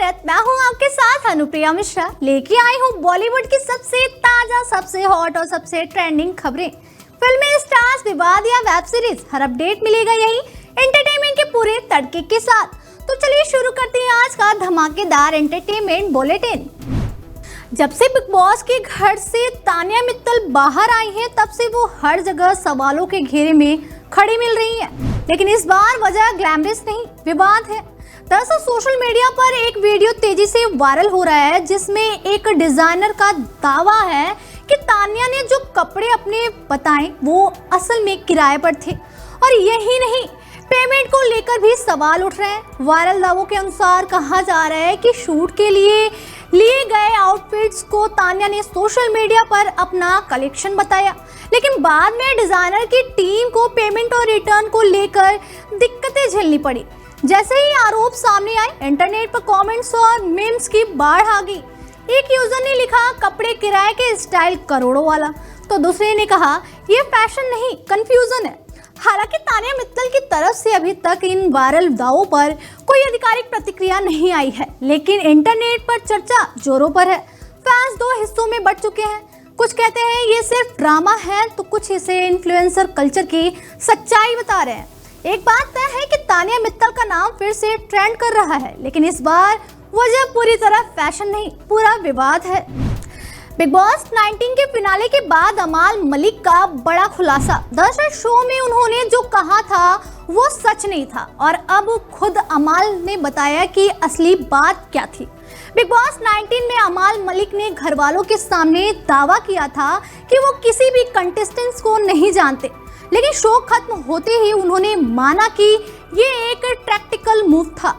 स्वागत। मैं हूं आपके साथ अनुप्रिया मिश्रा, लेके आई हूं बॉलीवुड की सबसे ताजा, सबसे हॉट और सबसे ट्रेंडिंग खबरें। फिल्में, स्टार्स, विवाद या वेब सीरीज, हर अपडेट मिलेगा यही एंटरटेनमेंट के पूरे तड़के के साथ। तो चलिए शुरू करते हैं आज का धमाकेदार एंटरटेनमेंट बुलेटिन। जब से बिग बॉस के घर से तान्या मित्तल बाहर आई हैं, तब से वो हर जगह सवालों के घेरे में खड़ी मिल रही है। लेकिन इस बार वजह ग्लैमरस नहीं, विवाद है। दरअसल सोशल मीडिया पर एक वीडियो तेजी से वायरल हो रहा है, जिसमें एक डिजाइनर का दावा है कि तान्या ने जो कपड़े अपने बताए वो असल में किराए पर थे। और यही नहीं, पेमेंट को लेकर भी सवाल उठ रहे हैं। वायरल दावों के अनुसार कहा जा रहा है कि शूट के लिए गए आउटफिट्स को तान्या ने सोशल मीडिया पर अपना कलेक्शन बताया, लेकिन बाद में डिजाइनर की टीम को पेमेंट और रिटर्न को लेकर दिक्कतें झेलनी पड़ी। जैसे ही आरोप सामने आए, इंटरनेट पर कमेंट्स और मीम्स की बाढ़ आ गई। एक यूजर ने लिखा, कपड़े किराए के, स्टाइल करोड़ों वाला। तो दूसरे ने कहा, ये फैशन नहीं, कंफ्यूजन है। हालांकि तान्या मित्तल की तरफ से अभी तक इन वायरल दावों पर कोई आधिकारिक प्रतिक्रिया नहीं आई है, लेकिन इंटरनेट पर चर्चा जोरों पर है। फैंस दो हिस्सों में बंट चुके हैं। कुछ कहते हैं ये सिर्फ ड्रामा है, तो कुछ इसे इन्फ्लुएंसर कल्चर की सच्चाई बता रहे हैं। एक बात तय है कि तान्या मित्तल का नाम फिर से ट्रेंड कर रहा है, लेकिन इस बार वजह पूरी तरह फैशन नहीं, पूरा विवाद है। बिग बॉस 19 के फिनाले के बाद अमाल मलिक का बड़ा खुलासा। दरअसल शो में उन्होंने जो कहा था वो सच नहीं था, और अब खुद अमाल ने बताया कि असली बात क्या थी। बिग बॉस 19 में अमाल मलिक ने घर वालों के सामने दावा किया था कि वो किसी भी कंटेस्टेंट्स को नहीं जानते, लेकिन शो खत्म होते ही उन्होंने माना कि ये एक टैक्टिकल मूव था।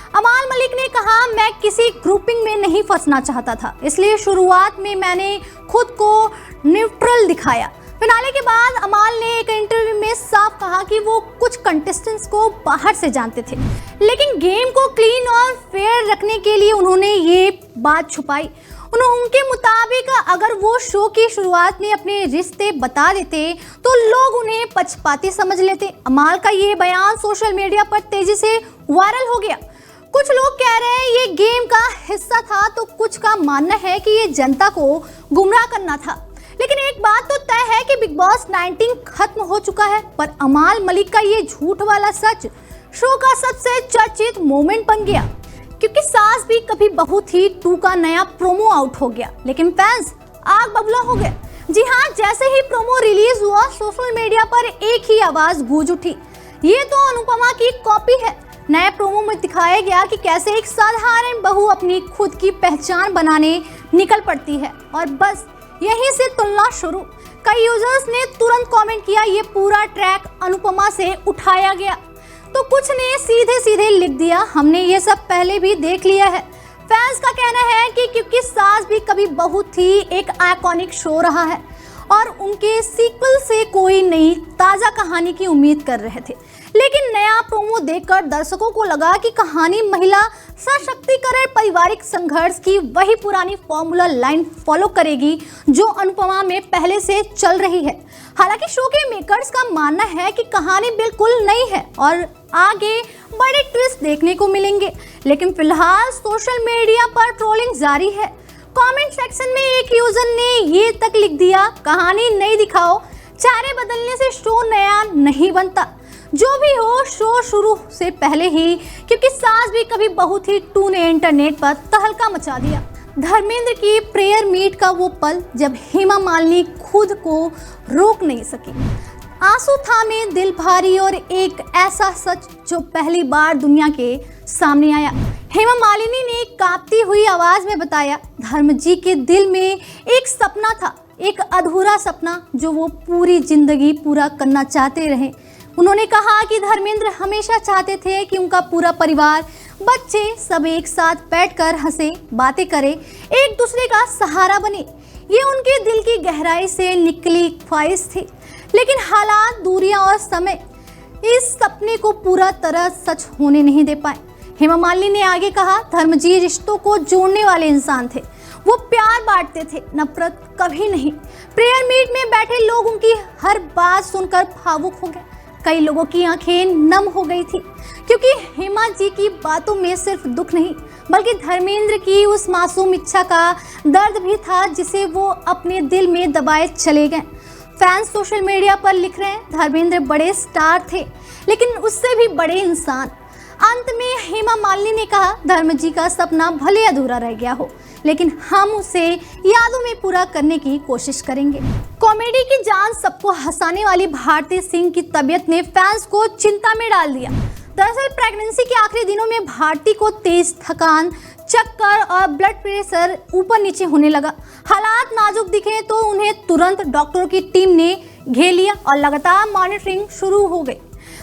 अमाल मलिक ने कहा, मैं किसी ग्रुपिंग में नहीं फंसना चाहता था, इसलिए शुरुआत में मैंने खुद को न्यूट्रल दिखाया। फिनाले के बाद अमाल ने एक इंटरव्यू में साफ कहा कि वो कुछ कंटेस्टेंट्स को बाहर से जानते थे, लेकिन गेम को क्लीन और फेयर रखने के लिए उन्होंने ये बात छुपाई। उनके मुताबिक अगर वो शो की शुरुआत में अपने रिश्ते बता देते तो लोग उन्हें पक्षपाती समझ लेते। अमाल का ये बयान सोशल मीडिया पर तेजी से वायरल हो गया। कुछ लोग कह रहे हैं ये गेम का हिस्सा था, तो कुछ का मानना है कि ये जनता को गुमराह करना था। लेकिन एक बात तो तय है कि बिग बॉस 19 खत्म हो चुका है, पर अमाल मलिक का ये झूठ वाला सच शो का सबसे चर्चित मोमेंट बन गया, क्योंकि सास भी कभी बहू थी 2 का नया प्रोमो आउट हो गया, लेकिन फैंस आग बबूला हो गए। जी हाँ, जैसे ही प्रोमो रिलीज हुआ, सोशल मीडिया पर एक ही आवाज गूंज उठी, ये तो अनुपमा की कॉपी है। नए प्रोमो में दिखाया गया कि कैसे एक साधारण बहू अपनी खुद की पहचान बनाने निकल पड़ती है, और बस यहीं से तुलना शुरू। कई यूजर्स ने तुरंत कमेंट किया, ये पूरा ट्रैक अनुपमा से उठाया गया। तो कुछ ने सीधे सीधे लिख दिया, हमने ये सब पहले भी देख लिया है। फैंस का कहना है कि क्योंकि सास भी कभी बहू थी एक आइकॉनिक शो रहा है, और उनके सीक्वल से कोई नई ताज़ा कहानी की उम्मीद कर रहे थे। लेकिन नया प्रोमो देखकर दर्शकों को लगा कि कहानी महिला सशक्तिकरण, पारिवारिक संघर्ष की वही पुरानी फॉर्मूला लाइन फॉलो करेगी जो अनुपमा में पहले से चल रही है। हालांकि शो के मेकर्स का मानना है कि कहानी बिल्कुल नई है और आगे बड़े ट्विस्ट देखने को मिलेंगे, लेकिन फिलहाल सोशल मीडिया पर ट्रोलिंग जारी है। कमेंट सेक्शन में एक यूजर ने ये तक लिख दिया, कहानी नई दिखाओ, चेहरे बदलने से शो नया नहीं बनता। जो भी हो, शो शुरू से पहले ही क्योंकि सास भी कभी बहू थी 2 ने इंटरनेट पर तहलका मचा दिया। धर्मेंद्र की प्रेयर मीट का वो पल जब हेमा मालिनी खुद को रोक नहीं सकी, आंसू थामे दिल भारी, और एक ऐसा सच जो पहली बार दुनिया के सामने आया। हेमा मालिनी ने कांपती हुई आवाज में बताया, धर्म जी के दिल में एक सपना था, एक अधूरा सपना जो वो पूरी जिंदगी पूरा करना चाहते रहे। उन्होंने कहा कि धर्मेंद्र हमेशा चाहते थे कि उनका पूरा परिवार, बच्चे सब एक साथ बैठकर हंसे, बातें करें, एक दूसरे का सहारा बने। ये उनके दिल की गहराई से निकली ख्वाहिश थी, लेकिन हालात, दूरियां और समय इस सपने को पूरा तरह सच होने नहीं दे पाए। हेमा मालिनी ने आगे कहा, धर्मजी रिश्तों को जोड़ने वाले इंसान थे, वो प्यार बांटते थे, नफरत कभी नहीं। प्रेयर मीट में बैठे लोग उनकी हर बात सुनकर भावुक हो गए। कई लोगों की आंखें नम हो गई थी, क्योंकि हेमा जी की बातों में सिर्फ दुख नहीं बल्कि धर्मेंद्र की उस मासूम इच्छा का दर्द भी था जिसे वो अपने दिल में दबाए चले गए। फैंस सोशल मीडिया पर लिख रहे हैं, धर्मेंद्र बड़े स्टार थे लेकिन उससे भी बड़े इंसान। अंत में हेमा मालिनी ने कहा, धर्म जी का सपना भले अधूरा रह गया हो लेकिन हम उसे यादों में पूरा करने की कोशिश करेंगे। कॉमेडी की जान सबको हंसाने वाली भारती सिंह की तबीयत ने फैंस को चिंता में डाल दिया। दरअसल प्रेगनेंसी के आखिरी दिनों में भारती को तेज थकान, चक्कर और ब्लड प्रेशर ऊपर नीचे होने लगा। हालात नाजुक दिखे तो उन्हें तुरंत डॉक्टरों की टीम ने घेर लिया और लगातार मॉनिटरिंग शुरू हो गई।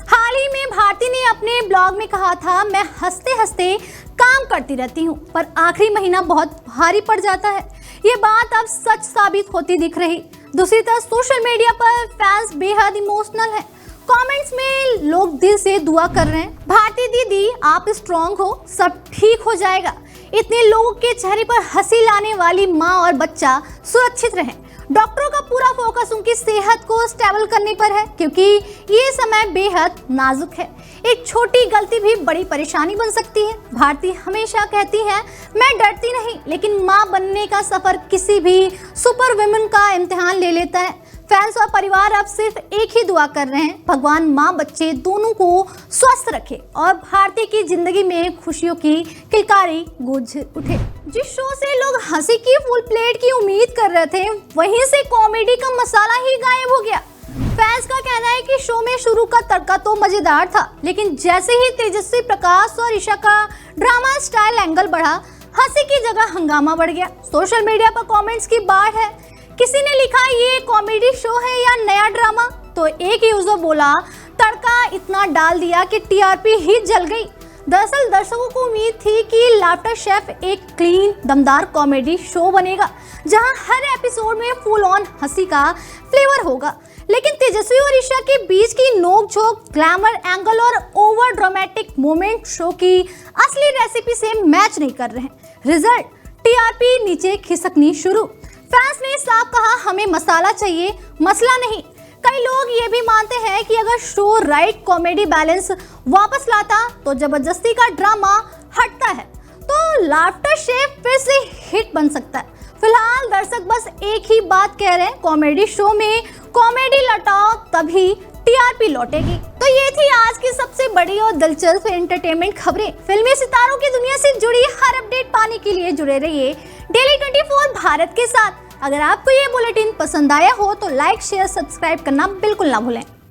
हाल ही में भारती ने अपने ब्लॉग में कहा था, मैं हंसते हंसते काम करती रहती हूँ पर आखिरी महीना बहुत भारी पड़ जाता है। ये बात अब सच साबित होती दिख रही। दूसरी तरफ सोशल मीडिया पर फैंस बेहद इमोशनल हैं। कमेंट्स में लोग दिल से दुआ कर रहे हैं, भारती दीदी आप स्ट्रांग हो, सब ठीक हो जाएगा। इतने लोगों के चेहरे पर हंसी लाने वाली माँ और बच्चा सुरक्षित रहें। डॉक्टरों का पूरा फोकस उनकी सेहत को स्टेबल करने पर है क्योंकि ये समय बेहद नाजुक है। एक छोटी गलती भी बड़ी परेशानी बन सकती है। भारती हमेशा कहती है, मैं डरती नहीं लेकिन माँ बनने का सफर किसी भी सुपर वुमन का इम्तिहान ले लेता है। फैंस और परिवार अब सिर्फ एक ही दुआ कर रहे हैं, भगवान माँ बच्चे दोनों को स्वस्थ रखे और भारती की जिंदगी में खुशियों की किलकारी गूंज उठे। जिस शो से लोग हंसी की फुल प्लेट की उम्मीद कर रहे थे, वहीं से कॉमेडी का मसाला ही गायब हो गया। फैंस का कहना है कि शो में शुरू का तड़का तो मजेदार था लेकिन जैसे ही तेजस्वी प्रकाश और ईशा का ड्रामा स्टाइल एंगल बढ़ा, हंसी की जगह हंगामा बढ़ गया। सोशल मीडिया पर कमेंट्स की बाढ़ है। किसी ने लिखा, ये कॉमेडी शो है या नया ड्रामा, तो एक यूजर बोला, तड़का इतना डाल दिया कि टीआरपी ही जल गई। दरअसल दर्शकों को उम्मीद थी कि लाफ्टर शेफ एक क्लीन दमदार कॉमेडी शो बनेगा जहां हर एपिसोड में फुल ऑन हंसी का फ्लेवर होगा, लेकिन तेजस्वी और ईशा के बीच की नोक-झोंक, ग्लैमर एंगल और ओवर ड्रामेटिक मोमेंट शो की असली रेसिपी से मैच नहीं कर रहे हैं। रिजल्ट, टीआरपी नीचे खिसकनी शुरू। फैंस ने साफ कहा, हमें मसाला चाहिए, मसला नहीं। कई लोग ये भी मानते हैं कि अगर शो राइट कॉमेडी बैलेंस वापस लाता तो जबरदस्ती का ड्रामा हटता है तो लाफ्टर शेफ फिर से हिट बन सकता है। फिलहाल दर्शक बस एक ही बात कह रहे हैं, कॉमेडी शो में कॉमेडी लौटाओ तभी टीआरपी लौटेगी। तो ये थी आज की सबसे बड़ी और दिलचस्प एंटरटेनमेंट खबरें। फिल्मी सितारों की दुनिया से जुड़ी हर अपडेट पाने के लिए जुड़े रहिए डेली 24 भारत के साथ। अगर आपको ये बुलेटिन पसंद आया हो तो लाइक, शेयर, सब्सक्राइब करना बिल्कुल ना भूलें।